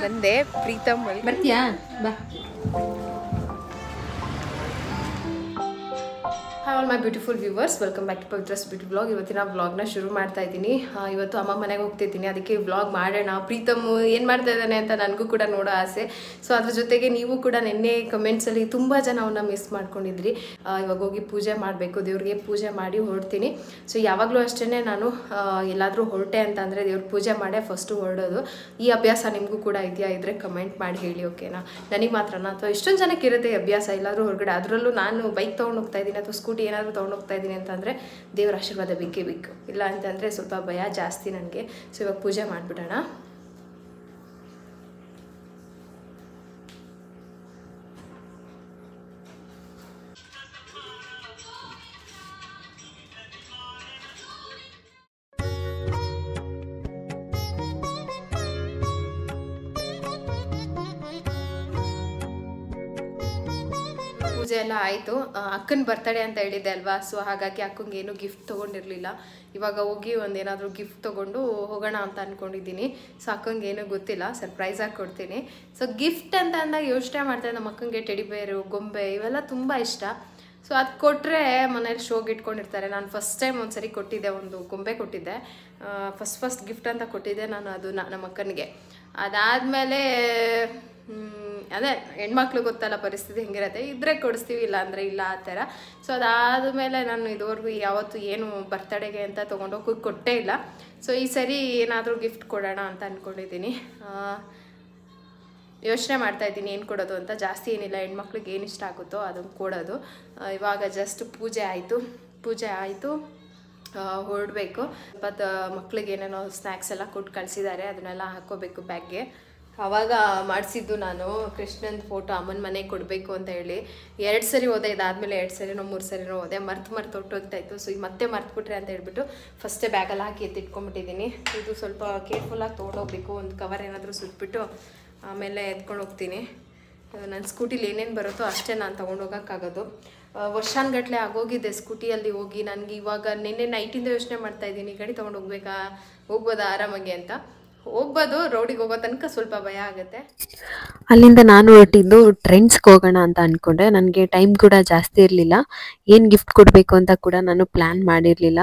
ಬಂದೆ ಪ್ರೀತಮ್ ಬರ್ತೀಯಾ ಬಾ. Hi all my beautiful viewers, welcome back to Pavithra's beauty vlog. ಇವತ್ತಿನ ವ್ಲಾಗ್ನ ಶುರು ಮಾಡ್ತಾ ಇದ್ದೀನಿ. ಇವತ್ತು ಅಮ್ಮ ಮನೆಗೆ ಹೋಗ್ತಿದ್ದೀನಿ, ಅದಕ್ಕೆ ವ್ಲಾಗ್ ಮಾಡೋಣ. ಪ್ರೀತಮ್ ಏನು ಮಾಡ್ತಾ ಇದ್ದಾನೆ ಅಂತ ನನಗೂ ಕೂಡ ನೋಡೋ ಆಸೆ. ಸೊ ಅದ್ರ ಜೊತೆಗೆ ನೀವು ಕೂಡ ನಿನ್ನೆ ಕಮೆಂಟ್ಸಲ್ಲಿ ತುಂಬ ಜನ ಅವನ್ನ ಮಿಸ್ ಮಾಡ್ಕೊಂಡಿದ್ರಿ. ಇವಾಗ ಹೋಗಿ ಪೂಜೆ ಮಾಡಬೇಕು, ದೇವ್ರಿಗೆ ಪೂಜೆ ಮಾಡಿ ಹೊರಡ್ತೀನಿ. ಸೊ ಯಾವಾಗಲೂ ಅಷ್ಟೇ ನಾನು ಎಲ್ಲಾದರೂ ಹೊರಟೆ ಅಂತ ಅಂದರೆ ದೇವ್ರ ಪೂಜೆ ಮಾಡೇ ಫಸ್ಟು ಹೊರಡೋದು. ಈ ಅಭ್ಯಾಸ ನಿಮಗೂ ಕೂಡ ಇದೆಯಾ ಇದ್ದರೆ ಕಮೆಂಟ್ ಮಾಡಿ ಹೇಳಿ, ಓಕೆನಾ? ನನಗೆ ಮಾತ್ರನಾ ಅಥವಾ ಇಷ್ಟೊಂದು ಜನಕ್ಕೆ ಇರುತ್ತೆ ಅಭ್ಯಾಸ ಎಲ್ಲಾದರೂ ಹೊರಗಡೆ, ಅದರಲ್ಲೂ ನಾನು ಬೈಕ್ ತೊಗೊಂಡು ಹೋಗ್ತಾ ಇದ್ದೀನಿ ಅಥವಾ ಸ್ಕೂಟಿ ಏನಾದರೂ ತೊಗೊಂಡು ಹೋಗ್ತಾ ಇದ್ದೀನಿ ಅಂತಂದರೆ ದೇವರ ಆಶೀರ್ವಾದ ಬೇಕೇ ಬೇಕು. ಇಲ್ಲ ಅಂತಂದರೆ ಸ್ವಲ್ಪ ಭಯ ಜಾಸ್ತಿ ನನಗೆ. ಸೊ ಇವಾಗ ಪೂಜೆ ಮಾಡಿಬಿಡೋಣ. ಪೂಜೆ ಎಲ್ಲ ಆಯಿತು. ಅಕ್ಕನ ಬರ್ತಡೇ ಅಂತ ಹೇಳಿದ್ದೆ ಅಲ್ವಾ, ಸೊ ಹಾಗಾಗಿ ಅಕ್ಕಂಗೆ ಏನು ಗಿಫ್ಟ್ ತೊಗೊಂಡಿರಲಿಲ್ಲ. ಇವಾಗ ಹೋಗಿ ಒಂದೇನಾದರೂ ಗಿಫ್ಟ್ ತೊಗೊಂಡು ಹೋಗೋಣ ಅಂತ ಅಂದ್ಕೊಂಡಿದ್ದೀನಿ. ಸೊ ಅಕ್ಕಂಗೆ ಏನೂ ಗೊತ್ತಿಲ್ಲ, ಸರ್ಪ್ರೈಸಾಗಿ ಕೊಡ್ತೀನಿ. ಸೊ ಗಿಫ್ಟ್ ಅಂತ ಅಂದಾಗ ಯೋಚನೆ ಮಾಡ್ತಾರೆ, ನಮ್ಮ ಅಕ್ಕಂಗೆ ಟೆಡಿ ಬೇರು, ಗೊಂಬೆ ಇವೆಲ್ಲ ತುಂಬ ಇಷ್ಟ. ಸೊ ಅದು ಕೊಟ್ಟರೆ ಮನೇಲಿ ಶೋಗೆ ಇಟ್ಕೊಂಡಿರ್ತಾರೆ. ನಾನು ಫಸ್ಟ್ ಟೈಮ್ ಒಂದು ಸರಿ ಕೊಟ್ಟಿದ್ದೆ, ಒಂದು ಗೊಂಬೆ ಕೊಟ್ಟಿದ್ದೆ. ಫಸ್ಟ್ ಗಿಫ್ಟ್ ಅಂತ ಕೊಟ್ಟಿದ್ದೆ ನಾನು, ಅದು ನಮ್ಮ ಅಕ್ಕನಿಗೆ. ಅದಾದಮೇಲೆ ಅದೇ ಹೆಣ್ಮಕ್ಳು ಗೊತ್ತಲ್ಲ ಪರಿಸ್ಥಿತಿ ಹೆಂಗಿರತ್ತೆ, ಇದ್ದರೆ ಕೊಡಿಸ್ತೀವಿ, ಇಲ್ಲ ಅಂದರೆ ಇಲ್ಲ ಆ ಥರ. ಸೊ ಅದಾದಮೇಲೆ ನಾನು ಇದುವರೆಗೂ ಯಾವತ್ತೂ ಏನು ಬರ್ತಡೇಗೆ ಅಂತ ತೊಗೊಂಡೋಗಿ ಕೊಟ್ಟೇ ಇಲ್ಲ. ಸೊ ಈ ಸರಿ ಏನಾದರೂ ಗಿಫ್ಟ್ ಕೊಡೋಣ ಅಂತ ಅಂದ್ಕೊಂಡಿದ್ದೀನಿ. ಯೋಚನೆ ಮಾಡ್ತಾಯಿದ್ದೀನಿ ಏನು ಕೊಡೋದು ಅಂತ. ಜಾಸ್ತಿ ಏನಿಲ್ಲ, ಹೆಣ್ಮಕ್ಳಿಗೆ ಏನು ಇಷ್ಟ ಆಗುತ್ತೋ ಅದನ್ನು ಕೊಡೋದು. ಇವಾಗ ಜಸ್ಟ್ ಪೂಜೆ ಆಯಿತು, ಹೊರಡಬೇಕು. ಮತ್ತು ಮಕ್ಳಿಗೆ ಏನೇನೋ ಸ್ನ್ಯಾಕ್ಸ್ ಎಲ್ಲ ಕೊಟ್ಟು ಕಳಿಸಿದ್ದಾರೆ, ಅದನ್ನೆಲ್ಲ ಹಾಕ್ಕೋಬೇಕು ಬ್ಯಾಗ್ಗೆ. ಆವಾಗ ಮಾಡಿಸಿದ್ದು ನಾನು ಕೃಷ್ಣನ ಫೋಟೋ ಅಮ್ಮನ ಮನೆಗೆ ಕೊಡಬೇಕು ಅಂತ ಹೇಳಿ 2 ಸರಿ ಹೋದೆ. ಇದಾದಮೇಲೆ 2 ಸರಿನೋ 3 ಸರಿನೋ ಹೋದೆ, ಮರ್ತು ಹೊಟ್ಟೋಗ್ತಾಯಿತ್ತು. ಸೊ ಈಗ ಮತ್ತೆ ಮರ್ತುಬಿಟ್ರೆ ಅಂತ ಹೇಳ್ಬಿಟ್ಟು ಫಸ್ಟೇ ಬ್ಯಾಗಲ್ಲಿ ಹಾಕಿ ಎತ್ತಿಟ್ಕೊಂಡ್ಬಿಟ್ಟಿದ್ದೀನಿ. ಇದು ಸ್ವಲ್ಪ ಕೇರ್ಫುಲ್ಲಾಗಿ ತೊಗೊಂಡೋಗ್ಬೇಕು. ಒಂದು ಕವರ್ ಏನಾದರೂ ಸುಟ್ಬಿಟ್ಟು ಆಮೇಲೆ ಎತ್ಕೊಂಡು ಹೋಗ್ತೀನಿ. ನನ್ನ ಸ್ಕೂಟಿಲಿ ಏನೇನು ಬರುತ್ತೋ ಅಷ್ಟೇ ನಾನು ತೊಗೊಂಡೋಗೋಕ್ಕಾಗೋದು. ವರ್ಷಾನ್ಗಟ್ಲೆ ಆಗೋಗಿದೆ ಸ್ಕೂಟಿಯಲ್ಲಿ ಹೋಗಿ. ನನಗೆ ಇವಾಗ ನಿನ್ನೆ ನೈಟಿಂದ ಯೋಚನೆ ಮಾಡ್ತಾಯಿದ್ದೀನಿ, ಗಾಡಿ ತೊಗೊಂಡು ಹೋಗ್ಬೋದಾ ಆರಾಮಾಗಿ ಅಂತ. ಹೋಗ್ಬೋದು, ರೋಡಿಗೆ ಹೋಗೋ ತನಕ ಸ್ವಲ್ಪ ಭಯ ಆಗುತ್ತೆ. ಅಲ್ಲಿಂದ ನಾನು ಹೊರಟಿದ್ದು ಟ್ರೆಂಡ್ಸ್ಗೆ ಹೋಗೋಣ ಅಂತ ಅಂದ್ಕೊಂಡೆ. ನನಗೆ ಟೈಮ್ ಕೂಡ ಜಾಸ್ತಿ ಇರಲಿಲ್ಲ, ಏನು ಗಿಫ್ಟ್ ಕೊಡಬೇಕು ಅಂತ ಕೂಡ ನಾನು ಪ್ಲ್ಯಾನ್ ಮಾಡಿರಲಿಲ್ಲ.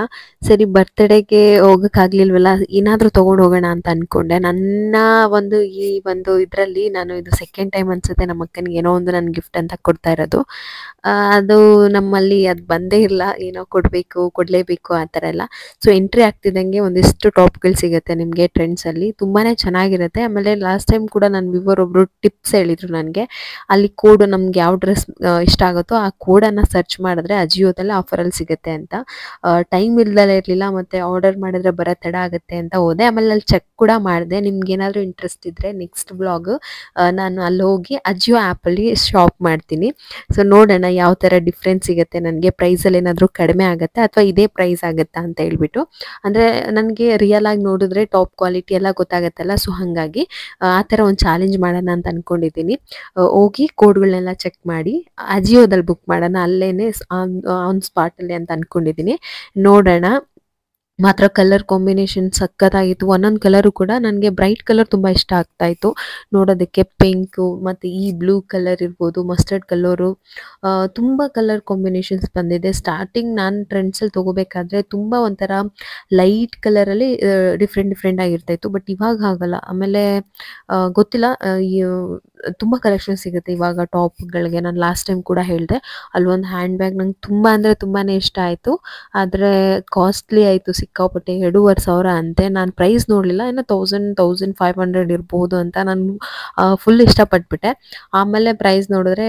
ಸರಿ ಬರ್ತಡೇಗೆ ಹೋಗೋಕ್ಕಾಗಲಿಲ್ವಲ್ಲ, ಏನಾದರೂ ತೊಗೊಂಡು ಹೋಗೋಣ ಅಂತ ಅಂದ್ಕೊಂಡೆ. ನನ್ನ ಈ ಒಂದು ಇದರಲ್ಲಿ ನಾನು ಇದು ಸೆಕೆಂಡ್ ಟೈಮ್ ಅನಿಸುತ್ತೆ ನಮ್ಮ ಅಕ್ಕನಿಗೆ ಏನೋ ಒಂದು ನನ್ನ ಗಿಫ್ಟ್ ಅಂತ ಕೊಡ್ತಾ ಇರೋದು. ಅದು ನಮ್ಮಲ್ಲಿ ಅದು ಬಂದೇ ಇಲ್ಲ, ಏನೋ ಕೊಡಲೇಬೇಕು ಆ ಥರ ಎಲ್ಲ. ಸೊ ಎಂಟ್ರಿ ಆಗ್ತಿದ್ದಂಗೆ ಒಂದಿಷ್ಟು ಟಾಪ್ಗಳು ಸಿಗುತ್ತೆ ನಿಮಗೆ ಟ್ರೆಂಡ್ಸಲ್ಲಿ, ತುಂಬಾ ಚೆನ್ನಾಗಿರುತ್ತೆ. ಆಮೇಲೆ ಲಾಸ್ಟ್ ಟೈಮ್ ಕೂಡ ನನ್ನ ವಿವರ್ ಒಬ್ಬರು ಟಿಪ್ಸ್ ಹೇಳಿದರು ನನಗೆ. ಅಲ್ಲಿ ಕೋಡು ನಮ್ಗೆ ಯಾವ ಡ್ರೆಸ್ ಇಷ್ಟ ಆಗುತ್ತೋ ಆ ಕೋಡನ್ನು ಸರ್ಚ್ ಮಾಡಿದ್ರೆ ಅಜಿಯೋದಲ್ಲಿ ಆಫರಲ್ಲಿ ಸಿಗುತ್ತೆ ಅಂತ. ಟೈಮ್ ಇಲ್ದಲೇ ಇರಲಿಲ್ಲ, ಮತ್ತು ಆರ್ಡರ್ ಮಾಡಿದ್ರೆ ಬರೋ ತಡ ಆಗುತ್ತೆ ಅಂತ ಹೋದೆ. ಆಮೇಲೆ ಅಲ್ಲಿ ಚೆಕ್ ಕೂಡ ಮಾಡಿದೆ. ನಿಮ್ಗೇನಾದರೂ ಇಂಟ್ರೆಸ್ಟ್ ಇದ್ದರೆ ನೆಕ್ಸ್ಟ್ ಬ್ಲಾಗ್ ನಾನು ಅಲ್ಲಿ ಹೋಗಿ ಅಜಿಯೋ ಆ್ಯಪಲ್ಲಿ ಶಾಪ್ ಮಾಡ್ತೀನಿ. ಸೊ ನೋಡೋಣ ಯಾವ ಥರ ಡಿಫ್ರೆನ್ಸ್ ಸಿಗುತ್ತೆ ನನಗೆ, ಪ್ರೈಸಲ್ಲಿ ಏನಾದರೂ ಕಡಿಮೆ ಆಗುತ್ತೆ ಅಥವಾ ಇದೇ ಪ್ರೈಸ್ ಆಗುತ್ತಾ ಅಂತ ಹೇಳ್ಬಿಟ್ಟು. ಅಂದರೆ ನನಗೆ ರಿಯಲ್ ಆಗಿ ನೋಡಿದ್ರೆ ಟಾಪ್ ಕ್ವಾಲಿಟಿ ಎಲ್ಲ ಗೊತ್ತಾಗತ್ತಲ್ಲ. ಸೊ ಹಾಗಾಗಿ ಆ ಥರ ಒಂದು ಚಾಲೆಂಜ್ ಮಾಡೋಣ ಅಂತ ಅಂದ್ಕೊಂಡಿದ್ದೀನಿ. ಹೋಗಿ ಕೋಡ್ಗಳನ್ನೆಲ್ಲ ಚೆಕ್ ಮಾಡಿ ಅಜಿಯೋದಲ್ಲಿ ಬುಕ್ ಮಾಡೋಣ, ಅಲ್ಲೇ ಆನ್ ಸ್ಪಾಟಲ್ಲಿ ಅಂತ ಅಂದ್ಕೊಂಡಿದ್ದೀನಿ. ನೋಡೋಣ. ಮಾತ್ರ ಕಲರ್ ಕಾಂಬಿನೇಷನ್ ಸಖತ್ತಾಗಿತ್ತು. ಒಂದೊಂದು ಕಲರು ಕೂಡ ನನಗೆ ಬ್ರೈಟ್ ಕಲರ್ ತುಂಬ ಇಷ್ಟ ಆಗ್ತಾಯಿತ್ತು ನೋಡೋದಕ್ಕೆ. ಪಿಂಕು ಮತ್ತು ಈ ಬ್ಲೂ ಕಲರ್ ಇರ್ಬೋದು, ಮಸ್ಟರ್ಡ್ ಕಲರು, ತುಂಬ ಕಲರ್ ಕಾಂಬಿನೇಷನ್ಸ್ ಬಂದಿದೆ. ಸ್ಟಾರ್ಟಿಂಗ್ ನಾನು ಟ್ರೆಂಡ್ಸಲ್ಲಿ ತೊಗೋಬೇಕಾದ್ರೆ ತುಂಬ ಒಂಥರ ಲೈಟ್ ಕಲರಲ್ಲಿ ಡಿಫ್ರೆಂಟ್ ಆಗಿರ್ತಾಯಿತ್ತು. ಬಟ್ ಇವಾಗ ಆಗಲ್ಲ. ಆಮೇಲೆ ಗೊತ್ತಿಲ್ಲ, ತುಂಬ ಕಲೆಕ್ಷನ್ ಸಿಗುತ್ತೆ ಇವಾಗ ಟಾಪ್ಗಳಿಗೆ. ನಾನು ಲಾಸ್ಟ್ ಟೈಮ್ ಕೂಡ ಹೇಳಿದೆ, ಅಲ್ಲೊಂದು ಹ್ಯಾಂಡ್ ಬ್ಯಾಗ್ ನಂಗೆ ತುಂಬ ಅಂದರೆ ತುಂಬಾ ಇಷ್ಟ ಆಯಿತು. ಆದರೆ ಕಾಸ್ಟ್ಲಿ ಆಯಿತು ಸಿಕ್ಕಾಪಟ್ಟೆ, 2,500 ಅಂತೆ. ನಾನು ಪ್ರೈಸ್ ನೋಡಲಿಲ್ಲ, ಏನೋ 1,500 ಇರ್ಬೋದು ಅಂತ ನಾನು ಫುಲ್ ಇಷ್ಟಪಟ್ಬಿಟ್ಟೆ. ಆಮೇಲೆ ಪ್ರೈಸ್ ನೋಡಿದ್ರೆ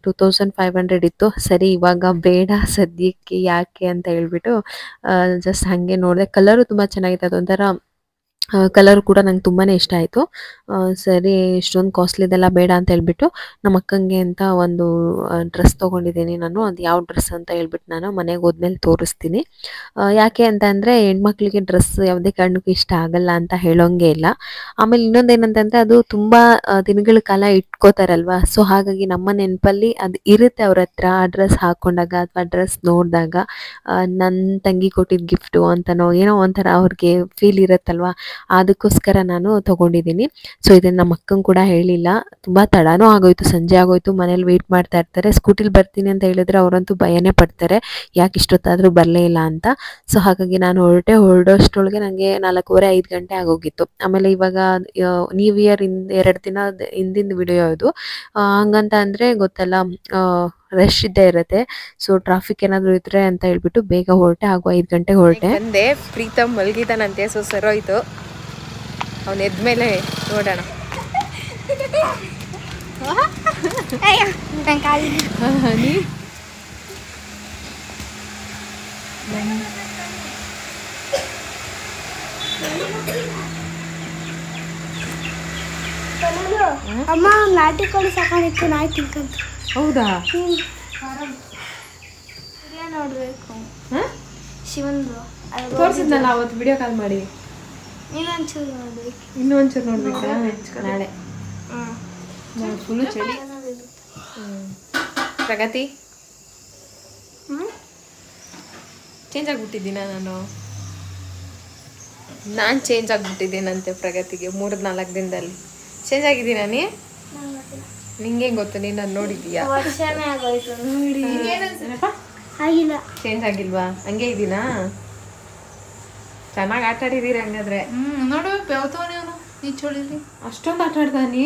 2,500 ಇತ್ತು. ಸರಿ ಇವಾಗ ಬೇಡ ಸದ್ಯಕ್ಕೆ, ಯಾಕೆ ಅಂತ ಹೇಳ್ಬಿಟ್ಟು ಜಸ್ಟ್ ಹಾಗೆ ನೋಡಿದೆ. ಕಲರು ತುಂಬ ಚೆನ್ನಾಗಿತ್ತು, ಅದೊಂಥರ ಕಲರ್ ಕೂಡ ನಂಗೆ ತುಂಬಾ ಇಷ್ಟ ಆಯಿತು. ಸರಿ ಇಷ್ಟೊಂದು ಕಾಸ್ಟ್ಲಿದೆಲ್ಲ ಬೇಡ ಅಂತ ಹೇಳ್ಬಿಟ್ಟು ನಮ್ಮ ಅಕ್ಕಂಗೆ ಅಂತ ಒಂದು ಡ್ರೆಸ್ ತೊಗೊಂಡಿದ್ದೀನಿ ನಾನು. ಅದು ಯಾವ ಡ್ರೆಸ್ ಅಂತ ಹೇಳ್ಬಿಟ್ಟು ನಾನು ಮನೆಗೆ ಹೋದ್ಮೇಲೆ ತೋರಿಸ್ತೀನಿ. ಯಾಕೆ ಅಂತ ಅಂದರೆ ಹೆಣ್ಮಕ್ಳಿಗೆ ಡ್ರೆಸ್ ಯಾವುದೇ ಕಾರಣಕ್ಕೂ ಇಷ್ಟ ಆಗಲ್ಲ ಅಂತ ಹೇಳೋಂಗೆ ಇಲ್ಲ. ಆಮೇಲೆ ಇನ್ನೊಂದೇನಂತಂದರೆ ಅದು ತುಂಬ ದಿನಗಳ ಕಾಲ ಇಟ್ಕೋತಾರಲ್ವ. ಸೊ ಹಾಗಾಗಿ ನಮ್ಮ ನೆನಪಲ್ಲಿ ಅದು ಇರುತ್ತೆ ಅವ್ರ ಹತ್ರ. ಆ ಡ್ರೆಸ್ ಹಾಕ್ಕೊಂಡಾಗ ಅಥವಾ ಡ್ರೆಸ್ ನೋಡಿದಾಗ ನನ್ನ ತಂಗಿ ಕೊಟ್ಟಿದ್ದ ಗಿಫ್ಟು ಅಂತನೋ ಏನೋ ಒಂಥರ ಅವ್ರಿಗೆ ಫೀಲ್ ಇರುತ್ತಲ್ವ. ಅದಕ್ಕೋಸ್ಕರ ನಾನು ತೊಗೊಂಡಿದ್ದೀನಿ. ಸೊ ಇದನ್ನು ನಮ್ಮ ಅಕ್ಕಂಗೆ ಕೂಡ ಹೇಳಿಲ್ಲ. ತುಂಬ ತಡನೂ ಆಗೋಯ್ತು, ಸಂಜೆ ಆಗೋಯ್ತು. ಮನೇಲಿ ವೆಯ್ಟ್ ಮಾಡ್ತಾ ಇರ್ತಾರೆ. ಸ್ಕೂಟಿಲಿ ಬರ್ತೀನಿ ಅಂತ ಹೇಳಿದ್ರೆ ಅವರಂತೂ ಭಯನೇ ಪಡ್ತಾರೆ, ಯಾಕೆ ಇಷ್ಟೊತ್ತಾದರೂ ಬರಲೇ ಇಲ್ಲ ಅಂತ. ಸೊ ಹಾಗಾಗಿ ನಾನು ಹೊರಡೋಷ್ಟರೊಳಗೆ ನನಗೆ 4:15 5 ಗಂಟೆ ಆಗೋಗಿತ್ತು. ಆಮೇಲೆ ಇವಾಗ ನ್ಯೂ ಇಯರ್ 2 ದಿನ ಹಿಂದಿನ ವಿಡಿಯೋ ಇದು. ಹಂಗಂತ ಅಂದರೆ ಗೊತ್ತಲ್ಲ, ರಶ್ ಇದ್ದೇ ಇರುತ್ತೆ. ಸೊ ಟ್ರಾಫಿಕ್ ಏನಾದರೂ ಇದ್ರೆ ಅಂತ ಹೇಳ್ಬಿಟ್ಟು ಬೇಗ ಹೊರಟೆ. ಹಾಗೂ 5 ಗಂಟೆಗೆ ಹೊರಟೆ. ಬಂದೆ. ಪ್ರೀತಮ್ ಮಲಗಿದಾನಂತೆ, ಸೊ ಸರೋಯ್ತು. ಅವನು ಎದ್ಮೇಲೆ ನೋಡೋಣ. ಅಮ್ಮ ನಾಟಿ ಕೋಳಿ ಸಾಕಾಣಿತ್ತು, ನಾಯಿ ತಿನ್ಕಂತ. ಹೌದಾ? ನೋಡ್ಬೇಕು ಶಿವಂದು ತೋರಿಸಿದ್ನಲ್ಲ ಅವತ್ತು ವಿಡಿಯೋ ಕಾಲ್ ಮಾಡಿ. ಇನ್ನೊಂಚೂರು ನೋಡ್ಬೇಕು. ಇನ್ನೂ ಒಂಚೂರು ನೋಡ್ಬೇಕಾ? ನಾಳೆ ಫುಲ್ಲು ಚಳಿ. ಪ್ರಗತಿ ಚೇಂಜ್ ಆಗಿಬಿಟ್ಟಿದ್ದೀನ ನಾನು ಚೇಂಜ್ ಆಗಿಬಿಟ್ಟಿದ್ದೀನಂತೆ ಪ್ರಗತಿಗೆ 3-4 ದಿನದಲ್ಲಿ ಚೇಂಜ್ ಆಗಿದ್ದೀನ. ನಿಂಗೆ ಗೊತ್ತು, ನೀನು ನಾನು ನೋಡಿದ್ದೀಯಾ? ವರ್ಷನೇ ಆಗೋಯ್ತು ನೋಡಿ. ಆಗಿಲ್ಲ, ಚೇಂಜ್ ಆಗಿಲ್ವಾ? ಹಂಗೆ ಇದ್ದೀನಾ? ಚೆನ್ನಾಗಿ ಆಟ ಆಡಿದೀರಿ ಹಂಗಾದ್ರೆ. ನೋಡು ಬೆವತವನೇ ಅವನು ನೀ ಚೋಳಿಲಿ ಅಷ್ಟೊಂದು ಆಟ ಆಡ್ದಾನಿ.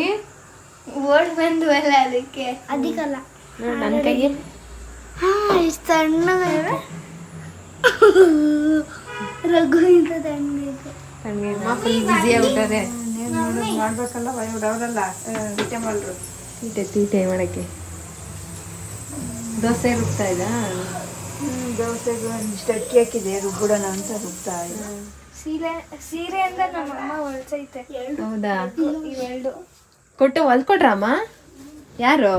ಓಡ್ ಬಂದು ಅಲ್ಲ ಅದಕ್ಕೆ ಅದಕ್ಕಲ್ಲ ನನ್ನ ಕೈಗೆ ಇಷ್ಟು ತಣ್ಣಗೆ ರಘು ಇಂತ ತಣ್ಣಗೆ ಫುಲ್ ಬಿಸಿ ಆಗ್ಬಿಟ್ಟದೆ. ಮಾಡ್ಬೇಕಲ್ಲ ಅವರಲ್ಲ ಊಟ ಮಾಡ್ರು ತೀಟೆ ಮಾಡಕ್ಕೆ. ದೋಸೆ ರುಬ್ತಾ ಇದ್ದ? ದೋಸೆಗೆ ಒಂದಿಷ್ಟು ಅಕ್ಕಿ ಹಾಕಿದೆ, ರುಬ್ಬಿಡೋಣ ಅಂತ ರುಬ್ತಾ ಇದೆ. ಸೀರೆ ಅಂದ್ರೆ ನಮ್ಮಮ್ಮ ಹೊಲ್ಸೈತೆ. ಹೌದಾ? ಇವೆರಡು ಕೊಟ್ಟು ಹೊಲ್ಕೊಟ್ರಮ್ಮ? ಯಾರು?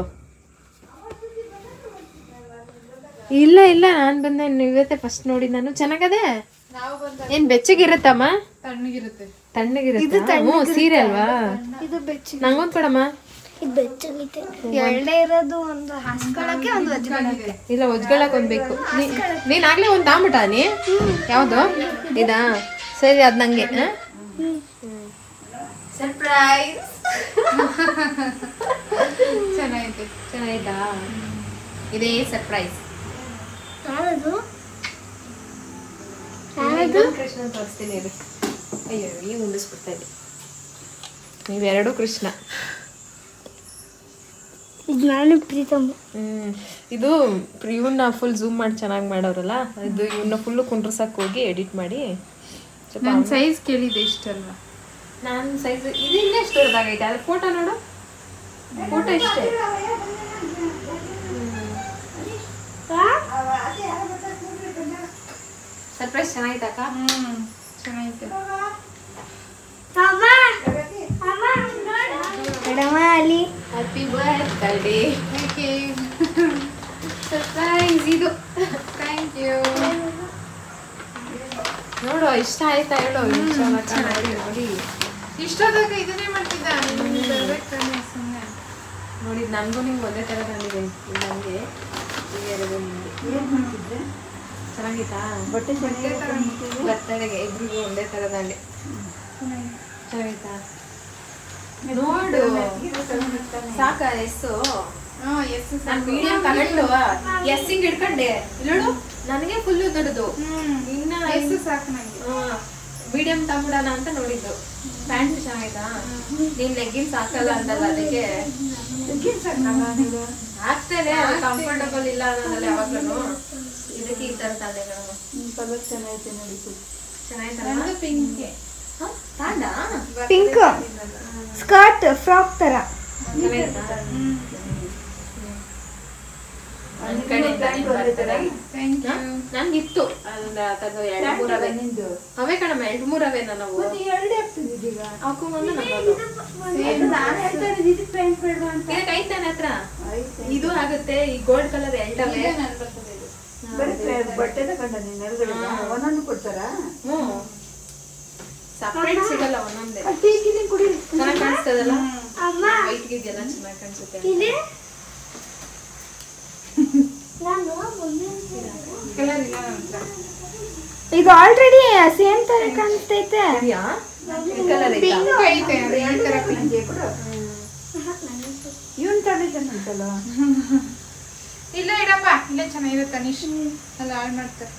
ಇಲ್ಲ ನಾನು ಬಂದೆ, ಇವತ್ತೇ ಫಸ್ಟ್ ನೋಡಿ ನಾನು. ಚೆನ್ನಾಗದೆ? ಏನ್ ಬೆಚ್ಚಗಿರುತ್ತಮ್ಮ? ತಣ್ಣಗಿರುತ್ತೆ. ಹ್ಞೂ, ಸೀರೆ ಅಲ್ವಾ? ಇದು ಬೆಚ್ಚಗೆ. ನಂಗೊಂದು ಕೊಡಮ್ಮ. ಇದು ಬೆಚ್ಚಗೈತೆ. ಎರಡೇ ಇರೋದು, ಒಂದು ಹಾಸ್ಕೊಳಕ್ಕೆ ಒಂದು ಒಜ್ಕೊಳಕ್ಕೆ. ಇಲ್ಲ, ಒಜ್ಗಳಕ್ಕೆ ಒಂದು ಬೇಕು. ನೀನ್ ಆಗ್ಲೇ ಒಂದು ತಾಂಬಿಟ ನೀ? ಯಾವುದು ಇದಾ? ಸರಿ, ಅದು ನಂಗೆ. ಸರ್ಪ್ರೈಸ್. ಚೆನ್ನಾಯ್ತಾ? ಇದೇ ಸರ್ಪ್ರೈಸ್. ಯಾವುದು ಕೃಷ್ಣ ತೋರಿಸ್ತೀನಿ ಇರಿ. ಅಯ್ಯೋ, ಈಗ ಉಂಡಿಸ್ಬಿಡ್ತಾ ಇದೆ. ನೀವೆರಡು ಕೃಷ್ಣ. ಇದು ನಾನು ಪ್ರೀತಮ್. ಇದು ಇವನ್ನ ಫುಲ್ ಝೂಮ್ ಮಾಡಿ ಚೆನ್ನಾಗಿ ಮಾಡೋರಲ್ಲ, ಇದು ಇವನ್ನ ಫುಲ್ಲು ಕುಂಡ್ರಸಕ್ಕೆ ಹೋಗಿ ಎಡಿಟ್ ಮಾಡಿ. ನನ್ನ ಸೈಜ್ ಕೇಳಿದೆ ಇಷ್ಟಲ್ವಾ? ನಾನು ಸೈಜ್ ಇದು ಇನ್ನೇ ಎಷ್ಟು ದೊಡ್ಡದಾಗೈತೆ. ಅದು ಫೋಟೋ ನೋಡು, ಫೋಟೋ ಇಷ್ಟೇ. ಸರ್ಪ್ರೈಸ್ ಚೆನ್ನಾಗಿತ್ತಕ್ಕ? ಚೆನ್ನಾಗಿತ್ತು. ಮೇಡಮ ಅಲ್ಲಿ ಹ್ಯಾಪಿ ಬರ್ತ್ಡೇ. ಸರ್ಪ್ರೈಸ್ ಇದು. Thank you. ನೋಡು, ಇಷ್ಟ ಆಯ್ತಾ ಹೇಳು. ನೋಡಿ, ಇಷ್ಟೊತ್ತಾಗ ಇದನ್ನೇ ಮಾಡ್ತಿದ್ದ. ಬರ್ಬೇಕು ತಾನೆ ಸುಮ್ಮನೆ. ನೋಡಿ, ನನಗೂ ನಿಮ್ಗೆ ಒಂದೇ ಥರ ತಂದಿದೆ. ನನಗೆ ಚೆನ್ನಾಗಿತ್ತಾ? ಬಟ್ಟೆ ಬರ್ತಡೆಗೆ ಇಬ್ರಿಗೂ ಒಂದೇ ಥರ ದಂಡೆ. ಚೆನ್ನಾಗಿತ್ತಾ? ನೋಡು, ಸಾಕ? ಎಸ್ಸು ನಾನು ಮೀಡಿಯಂ ತಗೊಂಡು ಎಸ್ಸಿಂಗ್ ಹಿಡ್ಕೊಂಡೆ. ನೋಡು, ನನಗೆ ಫುಲ್ಲು ದೊಡ್ಡದು. ಇನ್ನ ಎಷ್ಟು ಸಾಕು ನನಗೆ. ಮೀಡಿಯಂ ತಗೊಂಡೋಣ ಅಂತ ನೋಡಿದ್ದು. ಪ್ಯಾಂಟ್ ಚೆನ್ನಾಗಿತ್ತಾ? ನೀನ್ ಲೆಗ್ಗಿನ್ಸ್ ಹಾಕಲ್ಲ ಅಂತಲ್ಲ, ಅದಕ್ಕೆ ಹಾಕ್ತೇನೆ. ಕಂಫರ್ಟಬಲ್ ಇಲ್ಲ ಅನ್ನೋದಲ್ಲ ಯಾವಾಗ್ಲೂ. ಇದಕ್ಕೆ ಈ ತರ ತಂದೆ ಕಲರ್ ಚೆನ್ನಾಗೈತೆ ನೋಡಿ. ಚೆನ್ನಾಗಿತ್ತಲ್ಲ? ಪಿಂಕ್ ಸ್ಕರ್ಟ್, ಫ್ರಾಕ್ ತರ. ನನ್ನ ಕಡೆಯಿಂದ ನಂಗಿತ್ತು ಅವೇ ಕಣಮ್ಮ 2-3 ಅವೇ ನಾವು ಹಾಕೊಂಬಂದು ಐತಾನೆ ಹತ್ರ ಇದು ಆಗುತ್ತೆ ಈ ಗೋಲ್ಡ್ ಕಲರ್ 2 ಅವೇ ಬಟ್ಟೆ ತಗೊಂಡ ಒಂದೊಂದು ಕೊಡ್ತಾರ ಸಪ್ರೇಟ್ ಸಿಗಲ್ಲ ಒಂದೊಂದೇ ಚೆನ್ನಾಗಿ ಕಾಣಿಸ್ತದಲ್ಲ ವೈಟ್ ಗಿದೆಲ್ಲ ಚೆನ್ನಾಗಿ ಕಾಣಿಸುತ್ತೆ ಇದು ಆಲ್ರೆಡಿ ಸೇಮ್ ತರ ಕಾಣಿಸ್ತೈತೆ ಇವನ್ ತಗೊಂಡಿದ್ದಾನಂತಲ್ಲ ಇಲ್ಲ ಇಡಪ್ಪ ಇಲ್ಲೇ ಚೆನ್ನಾಗಿರುತ್ತೆ ತನಿಷ್ ಅಲ್ಲ ಹಾಳು ಮಾಡ್ತಾರೆ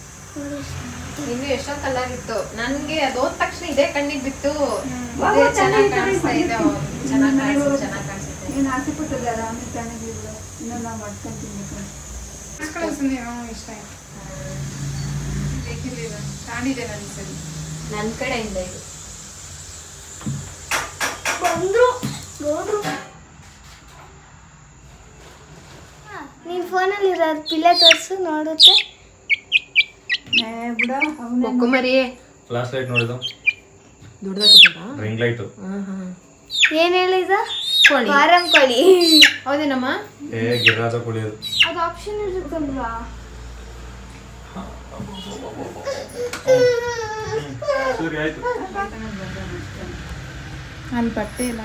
ಇನ್ನು ಎಷ್ಟೋ ಕಲರ್ ಇತ್ತು ನನ್ಗೆ ಅದು ಹೋದ ತಕ್ಷಣ ಇದೇ ಕಣ್ಣಿಗೆ ಬಿತ್ತು ಚೆನ್ನಾಗಿ ಕಾಣಿಸ್ತಾ ಇದೆ ಚೆನ್ನಾಗಿ ಕಾಣಿಸುತ್ತೆ ನೀನು ಆಸೆ ಪಟ್ಟದ ಆಮೇಲೆ ಚೆನ್ನಾಗಿಲ್ಲ ಇನ್ನೂ ನಾವು ಮಾಡ್ಕೊಂತೀನಿ ಇಷ್ಟ ಆಯ್ತು ಬೇಕಿರ್ಲಿಲ್ಲ ಕಾಣಿದೆ ನನ್ನ ಸರಿ ನನ್ನ ಕಡೆಯಿಂದ ಇದು ಬಂದ್ರು ನೋಡ್ರು ನೀನ್ ಫೋನಲ್ಲಿ ಇರೋದು ಪಿಲ್ಲೆ ತೋರಿಸು ನೋಡುತ್ತೆ ಬಿಡ ಮೊಕ್ಕು ಮರಿಯೇ ಫ್ಲಾಶ್ ಲೈಟ್ ನೋಡಿದ್ದು ದುಡ್ದಾಗ ಕೊಟ್ಟದ ರಿಂಗ್ ಲೈಟ್ ಏನ್ ಹೇಳಿದ ಕೋಳಿ ಫಾರಂ ಕೋಳಿ ಹೌದೇನಮ್ಮ ಗಿರಾದ ಕುಳಿಯೋದು ಅದು ಆಪ್ಷನ್ ಇರುತ್ತಲ್ವಾ ಸರಿ ಆಯ್ತು ಅಲ್ಲಿ ಬಟ್ಟೆ ಇಲ್ಲ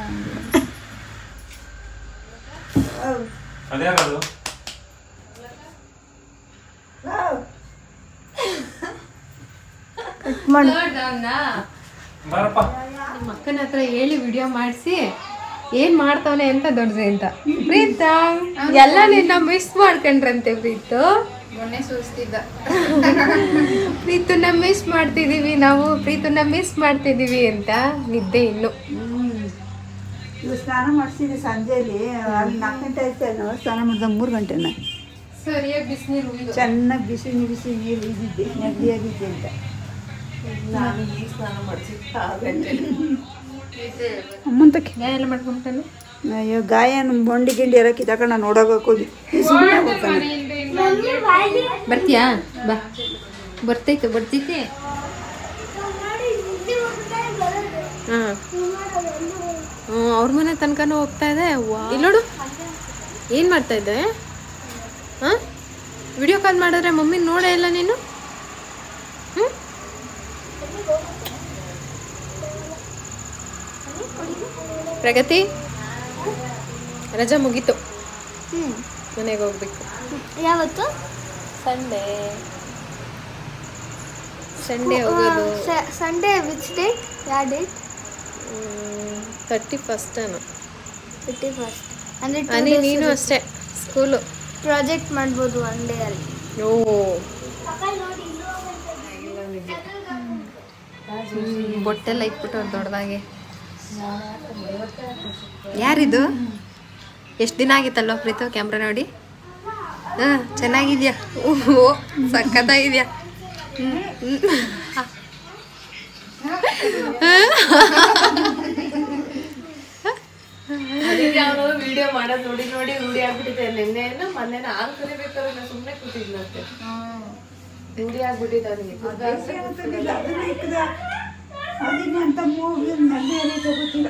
ಅದ್ಯಾರದು ಬಾರಪ್ಪ ನಿಮ್ಮ ಅಕ್ಕನ ಹತ್ರ ಹೇಳಿ ವಿಡಿಯೋ ಮಾಡಿಸಿ ಏನ್ ಮಾಡ್ತಾವನೆ ಅಂತ ದೊಡ್ಡದೆ ಅಂತ ಪ್ರೀತ ಎಲ್ಲ ನಿನ್ನ ಮಿಸ್ ಮಾಡ್ಕೊಂಡ್ರಂತೆ ಪ್ರೀತು ಮೊನ್ನೆ ಸೂಸ್ತಿದ್ದ ಪ್ರೀತನ್ನ ಮಿಸ್ ಮಾಡ್ತಿದೀವಿ ನಾವು ಪ್ರೀತನ್ನ ಮಿಸ್ ಮಾಡ್ತಿದೀವಿ ಅಂತ ನಿದ್ದೆ ಇನ್ನು ಇವು ಸ್ನಾನ ಮಾಡಿಸಿದ್ವಿ ಸಂಜೆಯಲ್ಲಿ ಅಲ್ಲಿ 4 ಗಂಟೆ ಆಯ್ತು ಸ್ನಾನ ಮಾಡಿದ 3 ಗಂಟೆನ ಸರಿಯಾಗಿ ಬಿಸಿನೀರು ಉಯ್ದು ಚೆನ್ನಾಗಿ ಬಿಸಿ ನೀರು ಇದ್ದಿದ್ದೆ ನೆಮ್ಮದಿಯಾಗಿದ್ದೆ ಅಂತ ನಾನು ಈಗ ಸ್ನಾನ ಮಾಡಿಸಿ ಅಮ್ಮಂತಕ್ಕೆ ಎಲ್ಲ ಮಾಡ್ಕೊಂಬಿಟ್ಟನು ಅಯ್ಯೋ ಗಾಯನ ಮೊಂಡಿ ಗಿಂಡಿ ಎಲ್ಲ ಕಿತ್ತಕೊಂಡು ನೋಡೋಕೆ ಹೋಗಿ ಬರ್ತೀಯಾ ಬಾ ಬರ್ತೈತೆ ಹಾಂ ಅವ್ರ ಮನೆ ತನಕನೂ ಹೋಗ್ತಾ ಇದೆ ಇಲ್ಲಿ ನೋಡು ಏನು ಮಾಡ್ತಾ ಇದ್ದೆ ಹಾಂ ವಿಡಿಯೋ ಕಾಲ್ ಮಾಡಿದ್ರೆ ಮಮ್ಮಿ ನೋಡೇ ಇಲ್ಲ ನೀನು ಹ್ಞೂ ಪ್ರಗತಿ ರಜಾ ಮುಗೀತು ಮನೆಗೆ ಹೋಗ್ಬೇಕು ಯಾವತ್ತು ಸಂಡೇ ಹೋಗೋದು ಸಂಡೇ ವಿಚ್ ಡೇಟ್ ಯಾವ ಡೇಟ್ 31st 31st ಅಂದ್ರೆ ಅನಿ ನೀನು ಅಷ್ಟೇ ಸ್ಕೂಲು ಪ್ರಾಜೆಕ್ಟ್ ಮಾಡ್ಬೋದು ಒನ್ ಡೇ ಅಲ್ಲಿ ಓ ಬೊಟ್ಟೆಲ್ಲ ಇಟ್ಬಿಟ್ಟವ್ರು ದೊಡ್ಡದಾಗೆ ಯಾರಿದು ಎಷ್ಟು ದಿನ ಆಗಿತ್ತಲ್ವ ಪ್ರೀತು ಕ್ಯಾಮ್ರಾ ನೋಡಿ ಹಾಂ ಚೆನ್ನಾಗಿದ್ಯಾ ಓ ಸಖತ್ತಾಗಿದ್ಯಾ ವಿಡಿಯೋ ಮಾಡೋದು ನೋಡಿ ನೋಡಿ ರೂಢಿ ಆಗ್ಬಿಟ್ಟಿದೆ ನಿನ್ನೆ ಮೊನ್ನೆ ಹಾಲು ಕರಿಬೇಕಾದ್ರೆ ಸುಮ್ಮನೆ ಕೂತಿದ್ನಂತೆ ರೂಢಿ ಆಗ್ಬಿಟ್ಟಿದೆ ಅವನಿಗೆ ಅದನ್ನ ಅಂತ ಮೂವಿ ನಲ್ಲಿ ತಗೋತಿಲ್ಲ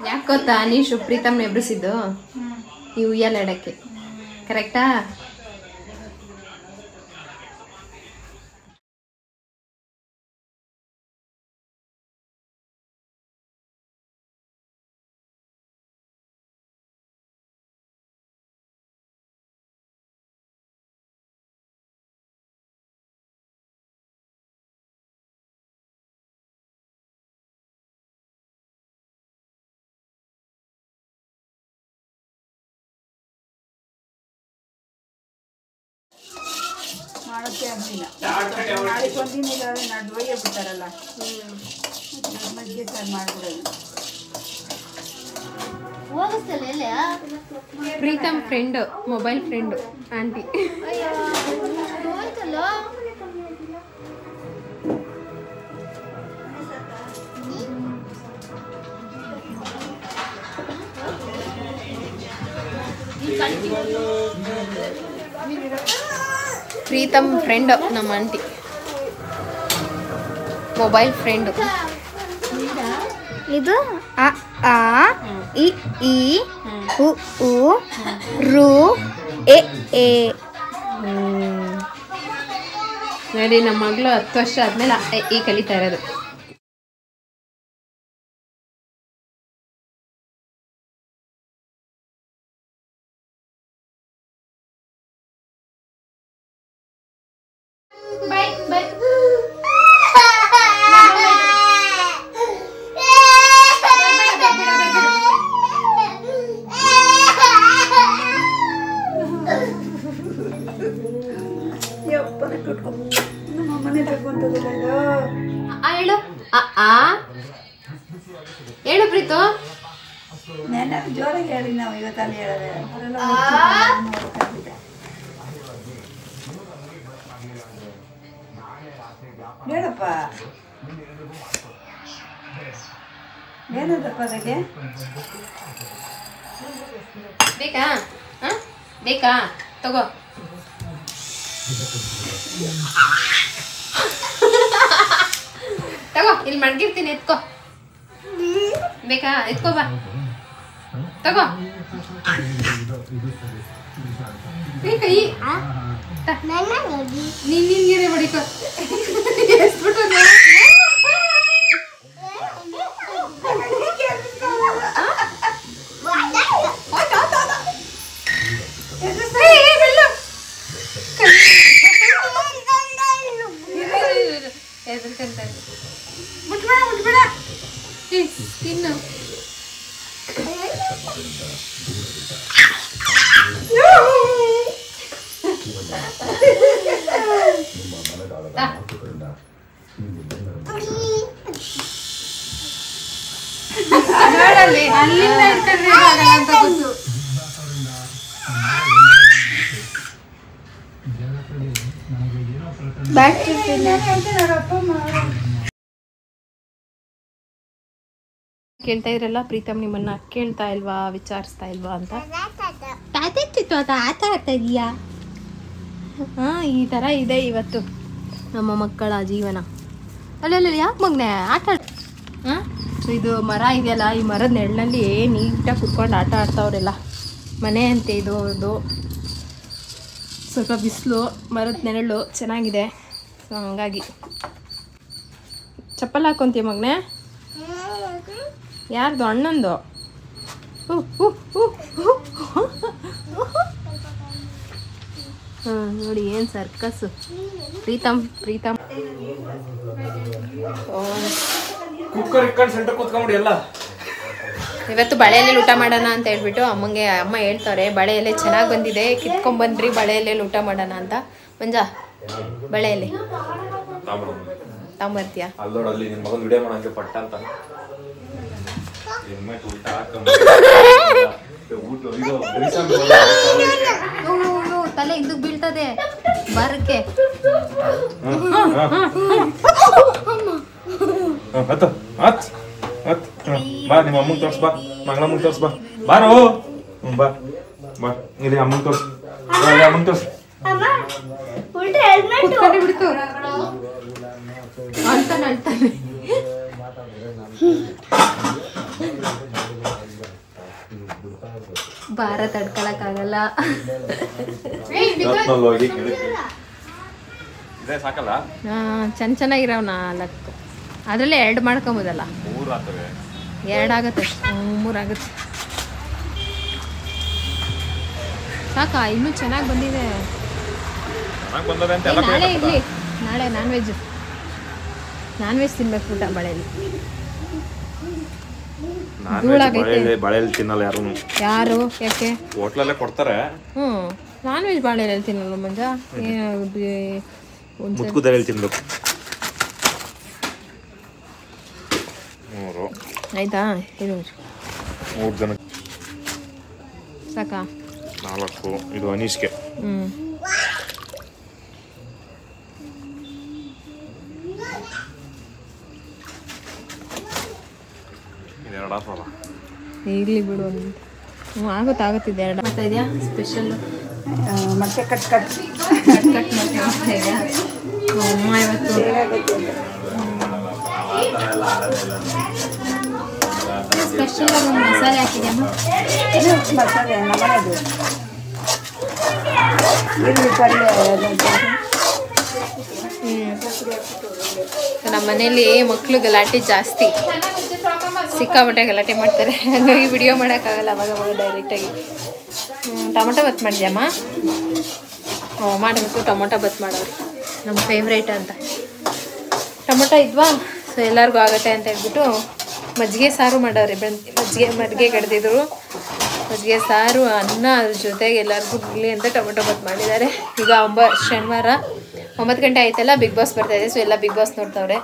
ಯಾಕೆ ಗೊತ್ತಾ ನೀಶು ಪ್ರೀತಮ್ನ ಎಬ್ರಿಸಿದ್ದು ಈ ಉಯ್ಯಾಲಾಡಕ್ಕೆ ಕರೆಕ್ಟಾ ಮಾಡೋಕ್ಕೆ ಆಗಲಿಲ್ಲ ನಾಳೆ ಒಂದಿನ ನಡುವೆ ಬಿಡ್ತಾರಲ್ಲ ಮಜ್ಜಿಗೆ ಸಾರು ಮಾಡಿಬಿಡೋದು Preetham friend mobile friend aunty Preetham friend ನಮ್ಮ ಆಂಟಿ, ಮೊಬೈಲ್ ಫ್ರೆಂಡು. ಇದು ಅ ಆ ಇ ಈ ಉ ಉ ರು ಎ ಎ. ನೋಡಿ ನಮ್ಮ ಮಗಳು 10 ವರ್ಷ ಆದ್ಮೇಲೆ ಈ ಕಲಿತಾ ಇರೋದು. ಹೇಳು ಹೇಳು ಪ್ರೀತು. ನೆನ್ನೆ ಜೋರಾಗಿ ಹೇಳಿ ನಾವು ಇವತ್ತಲ್ಲಿ ಹೇಳೋದೆ ಹೇಳಪ್ಪ. ಏನದಪ್ಪ ಅದಕ್ಕೆ ಬೇಕಾ? ಬೇಕಾ? ತಗೋ. ತಗೋ, ಇಲ್ಲಿ ಮಡ್ಗಿರ್ತೀನಿ, ಎತ್ಕೋ. ಬೇಕಾ? ಎತ್ಕೋ ಬಾ, ತಗೋ. ಬೇಕಾ? ನಿನ್ಗೆ ಬಡಿಕೋ. ಎಸ್ಬಿಟ್ಟು ಮುಟ್ಬೇಡ ತಿನ್ನು. ಅಲ್ಲಿಂದ ಇಟ್ಕೊಂಡ್ರೆ ಆಗಲ್ಲ ಅಂತ ಗೊತ್ತು. ಕೇಳ್ತಾ ಇದ್ರಲ್ಲ, ಪ್ರೀತಮ್ ನಿಮ್ಮನ್ನ ಕೇಳ್ತಾ ಇಲ್ವಾ, ವಿಚಾರಿಸ್ತಾ ಇಲ್ವಾ ಅಂತ. ಆಟ ಆಡ್ತಾ ಇದೀಯಾ? ಈ ಥರ ಇದೆ ಇವತ್ತು ನಮ್ಮ ಮಕ್ಕಳ ಜೀವನ. ಅಲ್ಲ ಯಾಕೆ ಮಗನೆ ಆಟ ಇದು ಮರ ಇದೆಯಲ್ಲ, ಈ ಮರದ ನೆರಳಲ್ಲಿ ನೀಟಾಗಿ ಕುತ್ಕೊಂಡು ಆಟ ಆಡ್ತಾವ್ರೆಲ್ಲ. ಮನೆ ಅಂತೆ ಇದು ಸ್ವಲ್ಪ ಬಿಸಿಲು, ಮರದ ನೆರಳು ಚೆನ್ನಾಗಿದೆ. ಸೊ ಹಂಗಾಗಿ ಚಪ್ಪಲ್ ಹಾಕೊಂತೀಯ ಮಗನೆ? ಯಾರ್ದು? ಅಣ್ಣಂದು. ನೋಡಿ ಏನು ಸರ್ಕಸ್ಸು. ಪ್ರೀತಮ್ ಕುಕ್ಕರ್ ಇಟ್ಕೊಂಡು ಸೆಂಟರ್ ಕೂತ್ಕೊಂಡ್ಬಿಡಿ ಎಲ್ಲ. ಇವತ್ತು ಬಳೆ ಎಲೆಯಲ್ಲಿ ಊಟ ಮಾಡೋಣ ಅಂತ ಹೇಳ್ಬಿಟ್ಟು ಅಮ್ಮ ಹೇಳ್ತಾರೆ, ಬಳೆ ಎಲೆ ಚೆನ್ನಾಗಿ ಬಂದಿದೆ, ಕಿತ್ಕೊಂಡ್ಬನ್ರಿ ಬಳೆ ಎಲೆಯಲ್ಲಿ ಊಟ ಮಾಡೋಣ ಅಂತ. ಮಂಜ, ಬಳೆ ಎಲೆ ತಗೊಂಬರ್ತೀಯ? ಅಲ್ಲಿ ನಿನ್ನ ಮಗನ ವಿಡಿಯೋ ಮಾಡೋಕೆ ಪಟ್ಟ ಅಂತ ತಲೆ ಇದಕ್ಕೆ ಬೀಳ್ತದೆ ಬರಕ್ಕೆ. ಬಾ, ನಿಮ್ಮ ಅಮ್ಮಂಗೆ ತೋರ್ಸ್, ಬಾ ಮಂಗಳಮ್ಮಂಗೆ ತೋರ್ಸ್, ಬಾ ಬಾರೋ. ಬಾ ಬಾ, ಇಲ್ಲಿ ಅಮ್ಮಂಗೆ ತೋರ್ಸ್, ಅಮ್ಮಂಗೆ ತೋರ್ಸ್. ಕುತ್ಕೊಂಡೆ ಬಿಡ್ತು ಅಳ್ತಾನೆ. ಭಾರ ತಡ್ಕೊಳಕ್ಕಾಗಲ್ಲ. ಸಾಕಲ್ಲ ಚೆನ್ನಾಗಿರವ್ 4, ಅದರಲ್ಲೇ 2 ಮಾಡ್ಕೊಬೋದಲ್ಲ. 2 ಆಗತ್ತೆ, 3 ಆಗುತ್ತೆ ಸಾಕಾ? ಇನ್ನೂ ಚೆನ್ನಾಗಿ ಬಂದಿದೆ. ನಾಳೆ ಇರ್ಲಿ, ನಾಳೆ ನಾನ್ ವೆಜ್ ತಿನ್ಬೇಕು ಊಟ. ಬಳೆಯಲ್ಲಿ ಬಾಳೆಯಲ್ಲಿ ತಿನ್ನಲ್ಲ ಯಾರು? ಯಾಕೆ? ಹೋಟ್ಲಲ್ಲೇ ಕೊಡ್ತಾರೆ. ನಾನ್ ವೆಜ್ ಬಾಳೆಯಲ್ಲಿ ತಿನ್ನಲ್ಲ ಮಂಜ. ಮುತ್ಕುದಲ್ಲಿ ತಿನ್ಬೇಕು. 3 ಆಯ್ತಾ? 3 ಜನ ಸಾಕಾ? 4. ಇದು ಅನೀಶ್ಗೆ. ಇರ್ಲಿ ಬಿಡು. ಆಗುತ್ತಿದೆ ಎರಡು ಮಾಡ್ತಾ ಇದೆಯಾ ಸ್ಪೆಷಲ್ಲು ಮತ್ತೆ ಕಟ್ ಕಟ್ ಕಟ್ ಕಟ್ ಮಾಡ್ತಾ ಇದೆಯಾ ಅಮ್ಮ ಇವತ್ತು ಸ್ಪೆಷಲ್ ಆಗಿ ಒಂದು ಮಸಾಲೆ ಹಾಕಿದ್ಯಮ್ಮ ಇದು ಮಸಾಲೆ ನಮ್ಮನೆದು ಈರುಳ್ಳಿ ಪಲ್ಯ ನಮ್ಮ ಮನೇಲಿ ಮಕ್ಕಳು ಗಲಾಟೆ ಜಾಸ್ತಿ ಸಿಕ್ಕಾಪಟ್ಟೆ ಗಲಾಟೆ ಮಾಡ್ತಾರೆ ಹಂಗಾಗಿ ವಿಡಿಯೋ ಮಾಡೋಕ್ಕಾಗಲ್ಲ ಅವಾಗ ಡೈರೆಕ್ಟಾಗಿ ಟೊಮೊಟೊ ಬತ್ ಮಾಡಿದ್ಯಮ್ಮ ಮಾಡಬೇಕು ಟೊಮೊಟೊ ಬತ್ ಮಾಡೋರು ನಮ್ಮ ಫೇವ್ರೇಟ್ ಅಂತ ಟೊಮೊಟೊ ಇದ್ವಾ ಸೊ ಎಲ್ಲರಿಗೂ ಆಗುತ್ತೆ ಅಂತ ಹೇಳ್ಬಿಟ್ಟು ಮಜ್ಜಿಗೆ ಸಾರು ಮಾಡೋರಿ ಮಜ್ಜಿಗೆ ಕಡ್ದಿದ್ರು ಮಜ್ಜಿಗೆ ಸಾರು ಅನ್ನ ಅದ್ರ ಜೊತೆಗೆ ಎಲ್ಲರಿಗೂ ಇರಲಿ ಅಂತ ಟೊಮೊಟೊ ಬತ್ ಮಾಡಿದ್ದಾರೆ ಈಗ ಶನಿವಾರ 9 ಗಂಟೆ ಆಯ್ತಲ್ಲ ಬಿಗ್ ಬಾಸ್ ಬರ್ತಾಯಿದೆ ಸೊ ಎಲ್ಲ ಬಿಗ್ ಬಾಸ್ ನೋಡ್ತಾವ್ರೆ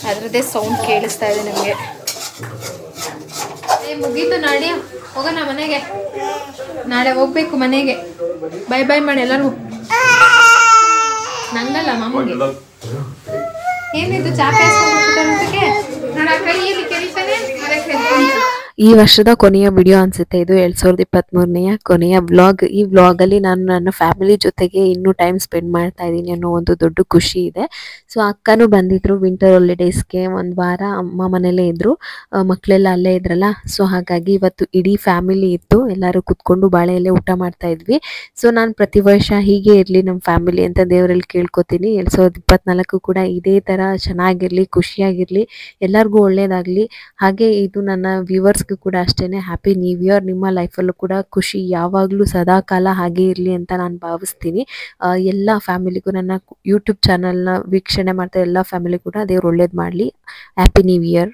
ಅದರದ್ದೇ ಸೌಂಡ್ ಕೇಳಿಸ್ತಾ ಇದೆ ನಿಮಗೆ ಮುಗೀತು ನಾಳೆ ಹೋಗೋಣ ಮನೆಗೆ ನಾಳೆ ಹೋಗ್ಬೇಕು ಮನೆಗೆ ಬೈ ಬೈ ಮಾಡಿ ಎಲ್ಲರಿಗೂ ನಂಗಲ್ಲ ಮಾಮಗೆ ಏನಿದು ಚಾಪೆ ನೋಡ ಕೈಯಲ್ಲಿ ಕೆರಿತಾನೆ ಅದಕ್ಕೆ ಈ ವರ್ಷದ ಕೊನೆಯ ವಿಡಿಯೋ ಅನ್ಸುತ್ತೆ ಇದು 2023ನೇ ಕೊನೆಯ ವ್ಲಾಗ್. ಈ ವ್ಲಾಗಲ್ಲಿ ನಾನು ನನ್ನ ಫ್ಯಾಮಿಲಿ ಜೊತೆಗೆ ಇನ್ನೂ ಟೈಮ್ ಸ್ಪೆಂಡ್ ಮಾಡ್ತಾ ಇದ್ದೀನಿ ಅನ್ನೋ ಒಂದು ದೊಡ್ಡ ಖುಷಿ ಇದೆ. ಸೊ ಅಕ್ಕನೂ ಬಂದಿದ್ರು ವಿಂಟರ್ ಹಾಲಿಡೇಸ್ಗೆ, ಒಂದು ವಾರ ಅಮ್ಮ ಮನೇಲೇ ಇದ್ರು, ಮಕ್ಕಳೆಲ್ಲ ಅಲ್ಲೇ ಇದ್ರಲ್ಲ. ಸೊ ಹಾಗಾಗಿ ಇವತ್ತು ಇಡೀ ಫ್ಯಾಮಿಲಿ ಇತ್ತು, ಎಲ್ಲರೂ ಕುತ್ಕೊಂಡು ಬಾಳೆಯಲ್ಲೇ ಊಟ ಮಾಡ್ತಾ ಇದ್ವಿ. ಸೊ ನಾನು ಪ್ರತಿ ವರ್ಷ ಹೀಗೆ ಇರಲಿ ನಮ್ಮ ಫ್ಯಾಮಿಲಿ ಅಂತ ದೇವರಲ್ಲಿ ಕೇಳ್ಕೊತೀನಿ. 2024 ಕೂಡ ಇದೇ ಥರ ಚೆನ್ನಾಗಿರಲಿ, ಖುಷಿಯಾಗಿರಲಿ, ಎಲ್ಲರಿಗೂ ಒಳ್ಳೇದಾಗಲಿ. ಹಾಗೆ ಇದು ನನ್ನ ವ್ಯೂವರ್ಸ್ಗೂ ಕೂಡ ಅಷ್ಟೇ ಹ್ಯಾಪಿ ನ್ಯೂ ಇಯರ್. ನಿಮ್ಮ ಲೈಫಲ್ಲೂ ಕೂಡ ಖುಷಿ ಯಾವಾಗಲೂ ಸದಾಕಾಲ ಹಾಗೆ ಇರಲಿ ಅಂತ ನಾನು ಭಾವಿಸ್ತೀನಿ. ಎಲ್ಲ ಫ್ಯಾಮಿಲಿಗೂ, ನನ್ನ ಯೂಟ್ಯೂಬ್ ಚಾನಲ್ನ ವೀಕ್ಷಣೆ ಮಾಡ್ತಾ ಎಲ್ಲ ಫ್ಯಾಮಿಲಿ ಕೂಡ ದೇವ್ರು ಒಳ್ಳೇದು ಮಾಡಲಿ. Happy new year.